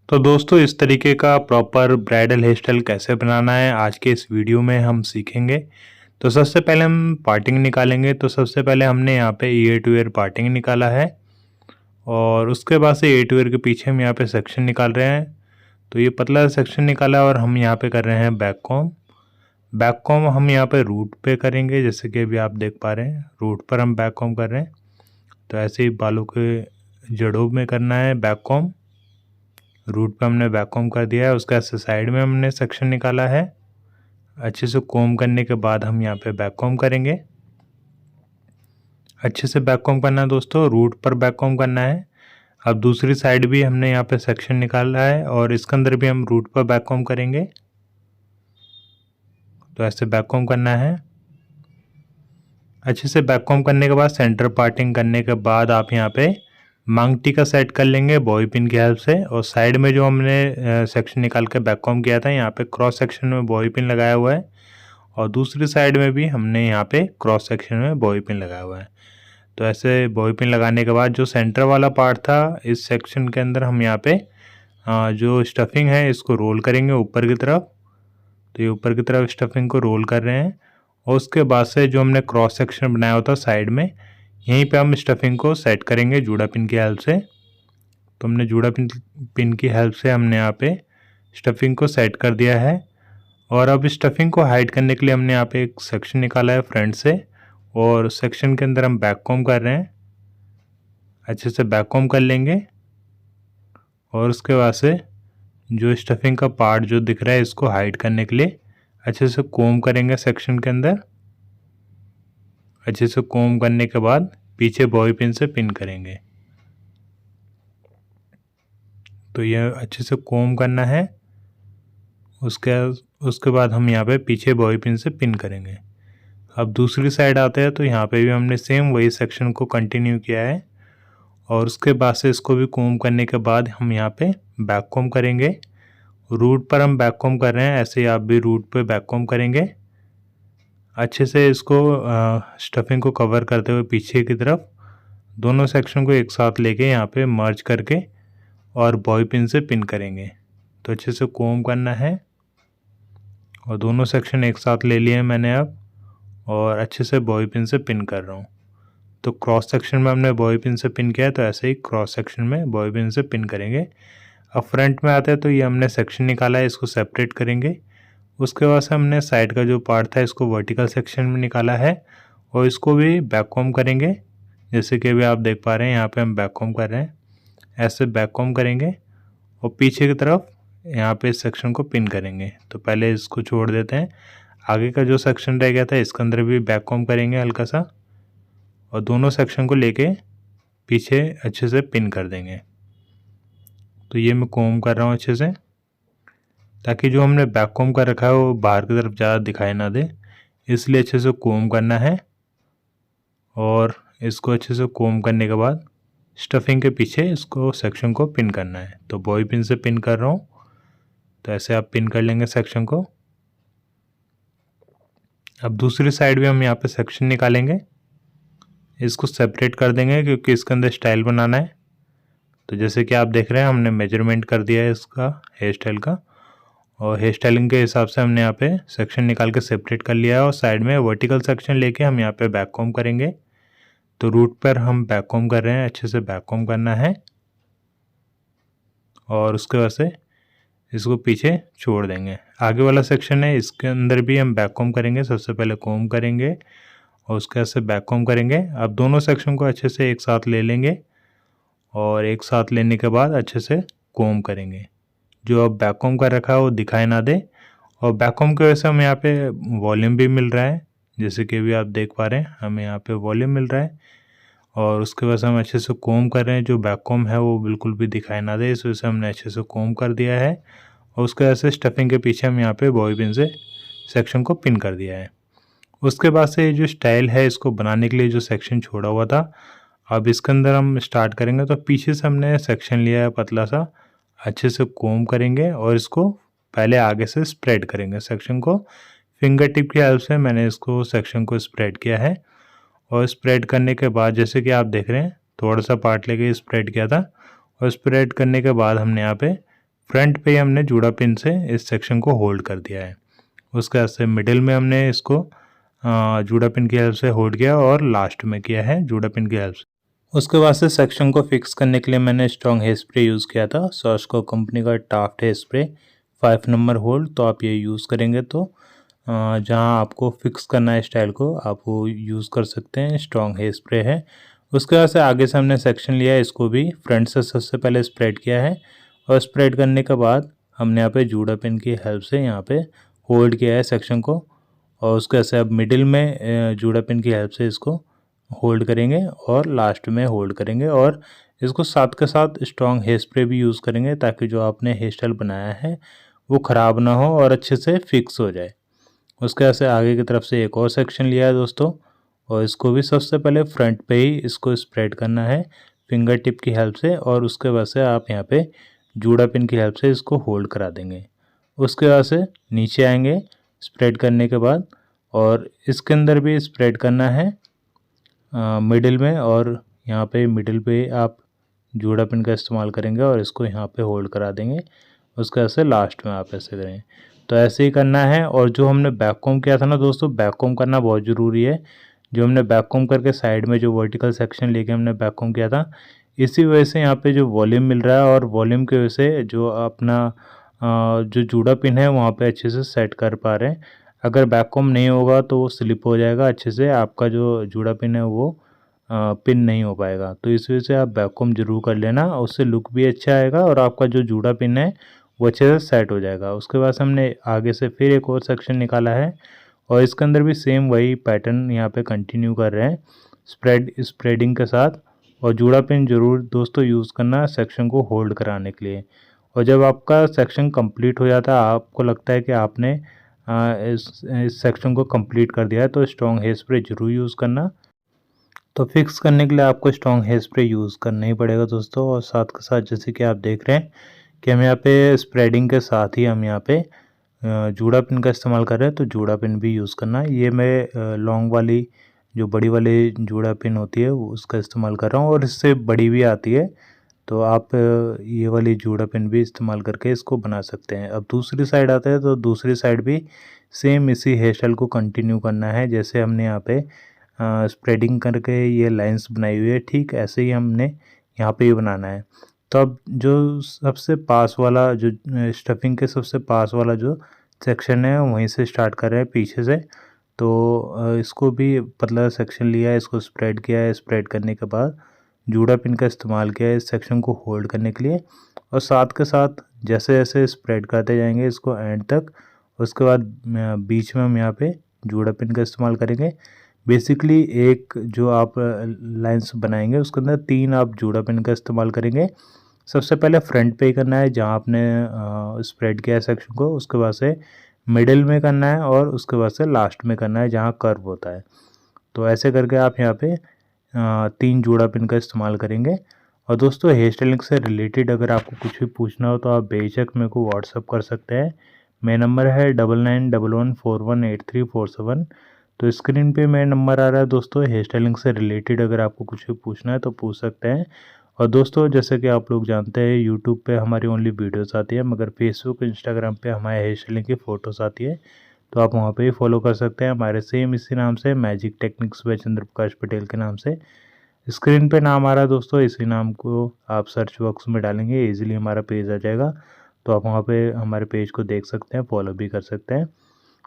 तो दोस्तों इस तरीके का प्रॉपर ब्राइडल हेयर स्टाइल कैसे बनाना है आज के इस वीडियो में हम सीखेंगे। तो सबसे पहले हम पार्टिंग निकालेंगे। तो सबसे पहले हमने यहाँ पे ईयर टू ईयर पार्टिंग निकाला है और उसके बाद से ईयर टू ईयर के पीछे हम यहाँ पे सेक्शन निकाल रहे हैं। तो ये पतला सेक्शन निकाला और हम यहाँ पे कर रहे हैं बैक कॉम्ब। बैक कॉम्ब हम यहाँ पे रूट पे करेंगे, जैसे कि अभी आप देख पा रहे हैं रूट पर हम बैक कॉम्ब कर रहे हैं। तो ऐसे ही बालों के जड़ों में करना है बैक कॉम्ब। रूट पे हमने बैक कॉम्ब कर दिया है, उसके ऐसे साइड में हमने सेक्शन निकाला है। अच्छे से कॉम्ब करने के बाद हम यहाँ पे बैक कॉम्ब करेंगे। अच्छे से बैक कॉम्ब करना है दोस्तों, रूट पर बैक कॉम्ब करना है। अब दूसरी साइड भी हमने यहाँ पे सेक्शन निकाला है और इसके अंदर भी हम रूट पर बैक कॉम्ब करेंगे। तो ऐसे बैक कॉम्ब करना है। अच्छे से बैक कॉम्ब करने के बाद सेंटर पार्टिंग करने के बाद आप यहाँ पे मांग टीका सेट कर लेंगे बॉबी पिन की हेल्प से। और साइड में जो हमने सेक्शन निकाल के बैक कॉम्ब किया था, यहाँ पे क्रॉस सेक्शन में बॉबी पिन लगाया हुआ है और दूसरी साइड में भी हमने यहाँ पे क्रॉस सेक्शन में बॉबी पिन लगाया हुआ है। तो ऐसे बॉबी पिन लगाने के बाद जो सेंटर वाला पार्ट था इस सेक्शन के अंदर हम यहाँ पे जो स्टफिंग है इसको रोल करेंगे ऊपर की तरफ। तो ये ऊपर की तरफ स्टफिंग को रोल कर रहे हैं और उसके बाद से जो हमने क्रॉस सेक्शन बनाया होता साइड में, यहीं पे हम स्टफिंग को सेट करेंगे जूड़ा पिन की हेल्प से। तो हमने जूड़ा पिन की हेल्प से हमने यहाँ पे स्टफिंग को सेट कर दिया है। और अब स्टफिंग को हाइड करने के लिए हमने यहाँ पे एक सेक्शन निकाला है फ्रंट से और सेक्शन के अंदर हम बैक कॉम्ब कर रहे हैं। अच्छे से बैक कॉम्ब कर लेंगे और उसके बाद से जो स्टफिंग का पार्ट जो दिख रहा है इसको हाइड करने के लिए अच्छे से कॉम्ब करेंगे सेक्शन के अंदर। अच्छे से कॉम्ब करने के बाद पीछे बॉबी पिन से पिन करेंगे। तो यह अच्छे से कॉम्ब करना है। उसके बाद हम यहाँ पे पीछे बॉबी पिन से पिन करेंगे। अब दूसरी साइड आते हैं तो यहाँ पे भी हमने सेम वही सेक्शन को कंटिन्यू किया है और उसके बाद से इसको भी कॉम्ब करने के बाद हम यहाँ पे बैक कॉम्ब करेंगे। रूट पर हम बैक कॉम्ब कर रहे हैं, ऐसे ही आप भी रूट पे बैक कॉम्ब करेंगे। अच्छे से इसको स्टफिंग को कवर करते हुए पीछे की तरफ दोनों सेक्शन को एक साथ लेके यहाँ पे मर्ज करके और बॉबी पिन से पिन करेंगे। तो अच्छे से कॉम्ब करना है और दोनों सेक्शन एक साथ ले लिए मैंने अब और अच्छे से बॉबी पिन से पिन कर रहा हूँ। तो क्रॉस सेक्शन में हमने बॉबी पिन से पिन किया है, तो ऐसे ही क्रॉस सेक्शन में बॉबी पिन से पिन करेंगे। अब फ्रंट में आते हैं तो ये हमने सेक्शन निकाला है, इसको सेपरेट करेंगे। उसके बाद से हमने साइड का जो पार्ट था इसको वर्टिकल सेक्शन में निकाला है और इसको भी बैक कॉम्ब करेंगे। जैसे कि अभी आप देख पा रहे हैं यहाँ पे हम बैक कॉम्ब कर रहे हैं। ऐसे बैक कॉम्ब करेंगे और पीछे की तरफ यहाँ पे इस सेक्शन को पिन करेंगे। तो पहले इसको छोड़ देते हैं। आगे का जो सेक्शन रह गया था इसके अंदर भी बैक कॉम्ब करेंगे हल्का सा और दोनों सेक्शन को लेके पीछे अच्छे से पिन कर देंगे। तो ये मैं कॉम्ब कर रहा हूँ अच्छे से, ताकि जो हमने बैक कॉम्ब कर रखा है वो बाहर की तरफ ज़्यादा दिखाई ना दे, इसलिए अच्छे से कॉम्ब करना है। और इसको अच्छे से कॉम्ब करने के बाद स्टफिंग के पीछे इसको सेक्शन को पिन करना है। तो बॉबी पिन से पिन कर रहा हूँ। तो ऐसे आप पिन कर लेंगे सेक्शन को। अब दूसरी साइड भी हम यहाँ पे सेक्शन निकालेंगे, इसको सेपरेट कर देंगे क्योंकि इसके अंदर स्टाइल बनाना है। तो जैसे कि आप देख रहे हैं हमने मेजरमेंट कर दिया है इसका हेयर स्टाइल का और हेयर स्टाइलिंग के हिसाब से हमने यहाँ पे सेक्शन निकाल के सेपरेट कर लिया है और साइड में वर्टिकल सेक्शन लेके हम यहाँ पे बैक कॉम्ब करेंगे। तो रूट पर हम बैक कॉम्ब कर रहे हैं, अच्छे से बैक कॉम्ब करना है और उसके बाद से इसको पीछे छोड़ देंगे। आगे वाला सेक्शन है इसके अंदर भी हम बैक कॉम्ब करेंगे। सबसे पहले कॉम्ब करेंगे और उसके बाद से बैक कॉम्ब करेंगे। अब दोनों सेक्शन को अच्छे से एक साथ ले लेंगे और एक साथ लेने के बाद अच्छे से कॉम्ब करेंगे। जो अब बैक कॉम्ब कर रखा है वो दिखाई ना दे और बैक कॉम्ब की वजह से हमें यहाँ पे वॉल्यूम भी मिल रहा है। जैसे कि अभी आप देख पा रहे हैं हमें यहाँ पे वॉल्यूम मिल रहा है और उसके वजह से हम अच्छे से कॉम्ब कर रहे हैं। जो बैक कॉम्ब है वो बिल्कुल भी दिखाई ना दे, इस वजह से हमने अच्छे से कॉम्ब कर दिया है और उसके वजह से स्टफिंग के पीछे हम यहाँ पे बॉबी पिन से सेक्शन को पिन कर दिया है। उसके बाद से ये जो स्टाइल है इसको बनाने के लिए जो सेक्शन छोड़ा हुआ था, अब इसके अंदर हम स्टार्ट करेंगे। तो पीछे से हमने सेक्शन लिया है पतला सा, अच्छे से कॉम्ब करेंगे और इसको पहले आगे से स्प्रेड करेंगे सेक्शन को। फिंगर टिप की हेल्प से मैंने इसको सेक्शन को स्प्रेड किया है और स्प्रेड करने के बाद जैसे कि आप देख रहे हैं थोड़ा सा पार्ट लेके स्प्रेड किया था और स्प्रेड करने के बाद हमने यहाँ पे फ्रंट पे हमने जूड़ा पिन से इस सेक्शन को होल्ड कर दिया है। उसके बाद से मिडिल में हमने इसको जूड़ा पिन की हेल्प से होल्ड किया और लास्ट में किया है जूड़ा पिन की हेल्प से। उसके बाद से सेक्शन को फिक्स करने के लिए मैंने स्ट्रॉन्ग हेयर स्प्रे यूज़ किया था। सॉस्को कंपनी का Taft hair spray 5 number hold. तो आप ये यूज़ करेंगे तो जहाँ आपको फिक्स करना है स्टाइल को आप वो यूज़ कर सकते हैं। स्ट्रॉन्ग हेयर स्प्रे है। उसके बाद से आगे से हमने सेक्शन लिया है, इसको भी फ्रंट से सबसे पहले स्प्रेड किया है और स्प्रेड करने के बाद हमने यहाँ पे जूड़ा पिन की हेल्प से यहाँ पे होल्ड किया है सेक्शन को। और उसके बाद से अब मिडिल में जूड़ा पिन की हेल्प से इसको होल्ड करेंगे और लास्ट में होल्ड करेंगे और इसको साथ के साथ स्ट्रॉन्ग हेयर स्प्रे भी यूज़ करेंगे ताकि जो आपने हेयर स्टाइल बनाया है वो ख़राब ना हो और अच्छे से फिक्स हो जाए। उसके बाद से आगे की तरफ से एक और सेक्शन लिया है दोस्तों और इसको भी सबसे पहले फ्रंट पे ही इसको स्प्रेड करना है फिंगर टिप की हेल्प से और उसके बाद से आप यहाँ पे जूड़ा पिन की हेल्प से इसको होल्ड करा देंगे। उसके बाद से नीचे आएंगे स्प्रेड करने के बाद और इसके अंदर भी स्प्रेड करना है मिडिल में और यहाँ पे मिडिल पे आप जूड़ा पिन का इस्तेमाल करेंगे और इसको यहाँ पे होल्ड करा देंगे। उसके बाद से लास्ट में आप ऐसे करें। तो ऐसे ही करना है। और जो हमने बैक कॉम्ब किया था ना दोस्तों, बैक कॉम्ब करना बहुत ज़रूरी है। जो हमने बैक कॉम्ब करके साइड में जो वर्टिकल सेक्शन लेके हमने बैक कॉम्ब किया था, इसी वजह से यहाँ पे जो वॉल्यूम मिल रहा है और वॉल्यूम की वजह से जो अपना जो जूड़ा पिन है वहाँ पे अच्छे से सेट कर पा रहे हैं। अगर बैक कॉम्ब नहीं होगा तो वो स्लिप हो जाएगा, अच्छे से आपका जो जूड़ा पिन है वो पिन नहीं हो पाएगा। तो इस वजह से आप बैक कॉम्ब जरूर कर लेना, उससे लुक भी अच्छा आएगा और आपका जो जूड़ा पिन है वो अच्छे से सेट हो जाएगा। उसके बाद हमने आगे से फिर एक और सेक्शन निकाला है और इसके अंदर भी सेम वही पैटर्न यहाँ पे कंटिन्यू कर रहे हैं स्प्रेडिंग के साथ। और जूड़ा पिन ज़रूर दोस्तों यूज़ करना सेक्शन को होल्ड कराने के लिए। और जब आपका सेक्शन कंप्लीट हो जाता है, आपको लगता है कि आपने इस सेक्शन को कंप्लीट कर दिया है, तो स्ट्रॉन्ग हेयर स्प्रे ज़रूर यूज़ करना। तो फिक्स करने के लिए आपको स्ट्रॉन्ग हेयर स्प्रे यूज़ करना ही पड़ेगा दोस्तों। और साथ के साथ जैसे कि आप देख रहे हैं कि हम यहाँ पे स्प्रेडिंग के साथ ही हम यहाँ पे जूड़ा पिन का इस्तेमाल कर रहे हैं, तो जूड़ा पिन भी यूज़ करना है। ये मैं लॉन्ग वाली जो बड़ी वाली जूड़ा पिन होती है वो उसका इस्तेमाल कर रहा हूँ और इससे बड़ी भी आती है, तो आप ये वाली जूड़ा पिन भी इस्तेमाल करके इसको बना सकते हैं। अब दूसरी साइड आता है, तो दूसरी साइड भी सेम इसी हेयर स्टाइल को कंटिन्यू करना है। जैसे हमने यहाँ पे स्प्रेडिंग करके ये लाइंस बनाई हुई है, ठीक ऐसे ही हमने यहाँ पे ये बनाना है। तो अब जो सबसे पास वाला जो स्टफिंग के सबसे पास वाला जो सेक्शन है वहीं से स्टार्ट कर रहे हैं पीछे से। तो इसको भी पतला सेक्शन लिया है, इसको स्प्रेड किया है। स्प्रेड करने के बाद जूड़ा पिन का इस्तेमाल किया है इस सेक्शन को होल्ड करने के लिए। और साथ के साथ जैसे जैसे स्प्रेड करते जाएंगे इसको एंड तक, उसके बाद बीच में हम यहाँ पे जूड़ा पिन का इस्तेमाल करेंगे। बेसिकली एक जो आप लाइंस बनाएंगे उसके अंदर 3 आप जूड़ा पिन का इस्तेमाल करेंगे। सबसे पहले फ्रंट पे ही करना है जहाँ आपने स्प्रेड किया है सेक्शन को, उसके बाद से मिडिल में करना है और उसके बाद से लास्ट में करना है जहाँ कर्व होता है। तो ऐसे करके आप यहाँ पे 3 जूड़ा पिन का इस्तेमाल करेंगे। और दोस्तों हेयर स्टाइलिंग से रिलेटेड अगर आपको कुछ भी पूछना हो तो आप बेशक मेरे को व्हाट्सअप कर सकते हैं। मेरा नंबर है 9911418347। तो स्क्रीन पे मेरा नंबर आ रहा है दोस्तों। हेयर स्टाइलिंग से रिलेटेड अगर आपको कुछ भी पूछना है तो पूछ सकते हैं। और दोस्तों जैसे कि आप लोग जानते हैं यूट्यूब पे हमारी ओनली वीडियोस आती है, मगर फेसबुक इंस्टाग्राम पे हमारे हेयर स्टाइलिंग की फ़ोटोज़ आती है, तो आप वहाँ पे ही फॉलो कर सकते हैं हमारे सेम इसी नाम से मैजिक टेक्निक्स बाय चंद्र प्रकाश पटेल के नाम से। स्क्रीन पे नाम आ रहा है दोस्तों, इसी नाम को आप सर्च बॉक्स में डालेंगे ईजिली हमारा पेज आ जाएगा। तो आप वहाँ पे हमारे पेज को देख सकते हैं, फॉलो भी कर सकते हैं।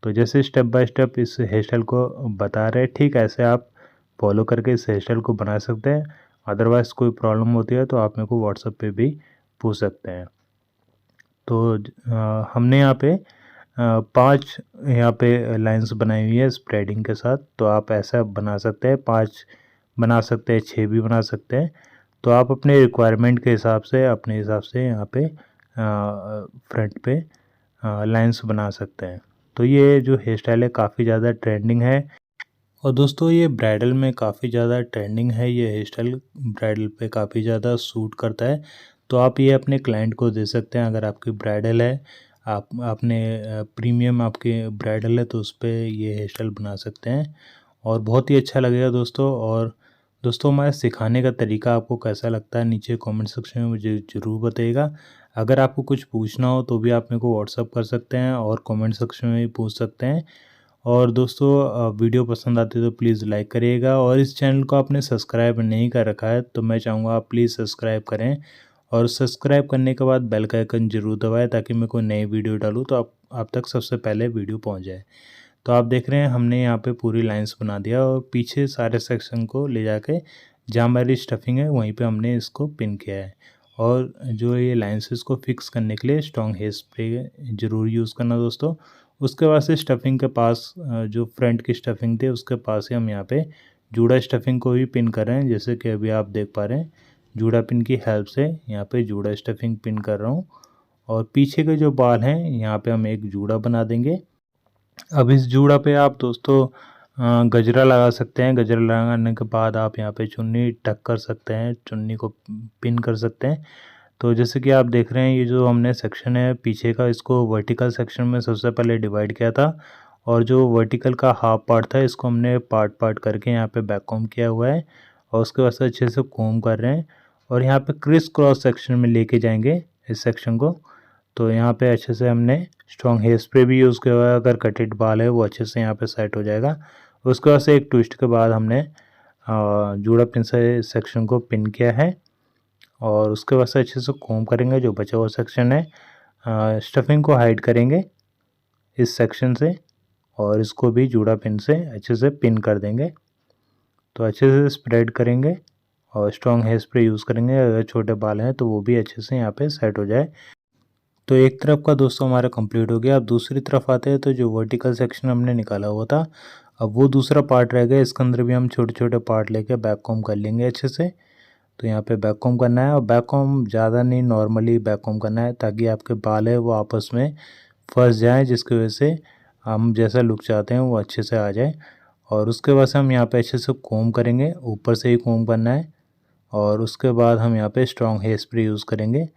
तो जैसे स्टेप बाय स्टेप इस हेयर स्टाइल को बता रहे हैं, ठीक ऐसे आप फॉलो करके इस हेयर स्टाइल को बना सकते हैं। अदरवाइज़ कोई प्रॉब्लम होती है तो आप मेरे को व्हाट्सएप पे भी पूछ सकते हैं। तो हमने यहाँ पे 5 यहाँ पे लाइंस बनाई हुई है स्प्रेडिंग के साथ। तो आप ऐसा बना सकते हैं, 5 बना सकते हैं, 6 भी बना सकते हैं। तो आप अपने रिक्वायरमेंट के हिसाब से अपने हिसाब से यहाँ पे फ्रंट पे लाइंस बना सकते हैं। तो ये जो हेयर स्टाइल है काफ़ी ज़्यादा ट्रेंडिंग है और दोस्तों ये ब्राइडल में काफ़ी ज़्यादा ट्रेंडिंग है। ये हेयर स्टाइल ब्राइडल पे काफ़ी ज़्यादा सूट करता है। तो आप ये अपने क्लाइंट को दे सकते हैं। अगर आपकी ब्राइडल है, आपने प्रीमियम आपके ब्राइडल है, तो उस पर ये हेयर स्टाइल बना सकते हैं और बहुत ही अच्छा लगेगा दोस्तों। और दोस्तों हमारे सिखाने का तरीका आपको कैसा लगता है नीचे कमेंट सेक्शन में मुझे ज़रूर बताइएगा। अगर आपको कुछ पूछना हो तो भी आप मेरे को व्हाट्सअप कर सकते हैं और कमेंट सेक्शन में भी पूछ सकते हैं। और दोस्तों वीडियो पसंद आती है तो प्लीज़ लाइक करिएगा, और इस चैनल को आपने सब्सक्राइब नहीं कर रखा है तो मैं चाहूँगा आप प्लीज़ सब्सक्राइब करें, और सब्सक्राइब करने के बाद बेल का आइकन ज़रूर दबाएं ताकि मैं कोई नई वीडियो डालूँ तो आप तक सबसे पहले वीडियो पहुँच जाए। तो आप देख रहे हैं हमने यहाँ पे पूरी लाइंस बना दिया, और पीछे सारे सेक्शन को ले जाके जहाँ हमारी स्टफिंग है वहीं पे हमने इसको पिन किया है। और जो ये लाइंस है इसको फिक्स करने के लिए स्ट्रॉन्ग हेयर स्प्रे ज़रूर यूज़ करना दोस्तों। उसके बाद से स्टफिंग के पास जो फ्रंट की स्टफिंग थी उसके पास ही हम यहाँ पे जूड़ा स्टफिंग को भी पिन कर रहे हैं, जैसे कि अभी आप देख पा रहे हैं जूड़ा पिन की हेल्प से यहाँ पे जूड़ा स्टफिंग पिन कर रहा हूँ। और पीछे के जो बाल हैं यहाँ पे हम एक जूड़ा बना देंगे। अब इस जूड़ा पे आप दोस्तों गजरा लगा सकते हैं। गजरा लगाने के बाद आप यहाँ पे चुन्नी टक कर सकते हैं, चुन्नी को पिन कर सकते हैं। तो जैसे कि आप देख रहे हैं ये जो हमने सेक्शन है पीछे का, इसको वर्टिकल सेक्शन में सबसे पहले डिवाइड किया था, और जो वर्टिकल का हाफ पार्ट था इसको हमने पार्ट पार्ट करके यहाँ पे बैक कॉम्ब किया हुआ है, और उसके बाद से अच्छे से कॉम्ब कर रहे हैं। और यहाँ पे क्रिस क्रॉस सेक्शन में लेके जाएंगे इस सेक्शन को। तो यहाँ पे अच्छे से हमने स्ट्रॉन्ग हेयर स्प्रे भी यूज़ किया हुआ है, अगर कटेड बाल है वो अच्छे से यहाँ पे सेट हो जाएगा। उसके बाद से एक ट्विस्ट के बाद हमने जूड़ा पिन से सेक्शन को पिन किया है, और उसके बाद से अच्छे से कॉम्ब करेंगे जो बचा हुआ सेक्शन है। स्टफिंग को हाइड करेंगे इस सेक्शन से, और इसको भी जूड़ा पिन से अच्छे से पिन कर देंगे। तो अच्छे से स्प्रेड करेंगे और स्ट्रॉन्ग हेयर स्प्रे यूज़ करेंगे, अगर छोटे बाल हैं तो वो भी अच्छे से यहाँ पे सेट हो जाए। तो एक तरफ का दोस्तों हमारा कंप्लीट हो गया। अब दूसरी तरफ आते हैं तो जो वर्टिकल सेक्शन हमने निकाला हुआ था अब वो दूसरा पार्ट रह गया, इसके अंदर भी हम छोटे छोटे पार्ट लेके बैक कॉम्ब कर लेंगे अच्छे से। तो यहाँ पे बैक कॉम्ब करना है, और बैक कॉम्ब ज़्यादा नहीं नॉर्मली बैक कॉम्ब करना है ताकि आपके बाल है वो आपस में फंस जाएँ, जिसकी वजह से हम जैसा लुक चाहते हैं वो अच्छे से आ जाए। और उसके बाद से हम यहाँ पे अच्छे से कॉम्ब करेंगे, ऊपर से ही कॉम्ब करना है। और उसके बाद हम यहाँ पे स्ट्रॉन्ग हेयर स्प्रे यूज़ करेंगे,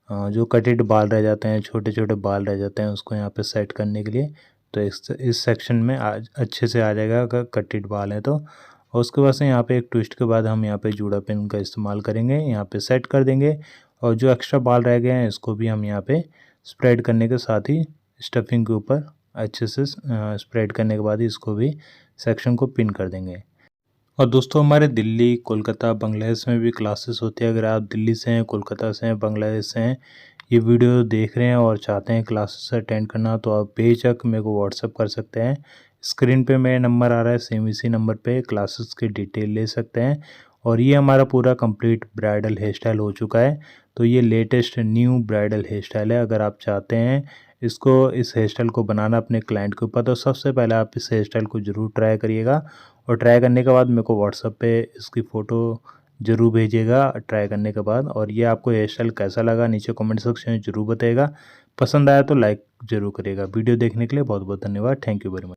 जो कटेड बाल रह जाते हैं, छोटे छोटे बाल रह जाते हैं, उसको यहाँ पे सेट करने के लिए। तो इस सेक्शन में आज अच्छे से आ जाएगा अगर कटेड बाल है तो। और उसके बाद से यहाँ पे एक ट्विस्ट के बाद हम यहाँ पे जूड़ा पिन का इस्तेमाल करेंगे, यहाँ पे सेट कर देंगे। और जो एक्स्ट्रा बाल रह गए हैं इसको भी हम यहाँ पे स्प्रेड करने के साथ ही स्टफिंग के ऊपर अच्छे से स्प्रेड करने के बाद ही इसको भी सेक्शन को पिन कर देंगे। और दोस्तों हमारे दिल्ली, कोलकाता, बांग्लादेश में भी क्लासेस होती है। अगर आप दिल्ली से हैं, कोलकाता से हैं, बांग्लादेश से हैं, ये वीडियो देख रहे हैं और चाहते हैं क्लासेस अटेंड करना, तो आप बेझिझक मेरे को व्हाट्सअप कर सकते हैं। स्क्रीन पे मेरा नंबर आ रहा है, सेम इसी नंबर पे क्लासेस की डिटेल ले सकते हैं। और ये हमारा पूरा कंप्लीट ब्राइडल हेयर स्टाइल हो चुका है। तो ये latest new bridal hair style है। अगर आप चाहते हैं इस हेयर स्टाइल को बनाना अपने क्लाइंट के ऊपर, तो सबसे पहले आप इस हेयर स्टाइल को ज़रूर ट्राई करिएगा। और ट्राई करने के बाद मेरे को व्हाट्सएप पे इसकी फ़ोटो ज़रूर भेजिएगा ट्राई करने के बाद। और ये आपको हेयर स्टाइल कैसा लगा नीचे कमेंट सेक्शन में ज़रूर बताइएगा। पसंद आया तो लाइक ज़रूर करिएगा। वीडियो देखने के लिए बहुत बहुत धन्यवाद। Thank you very much.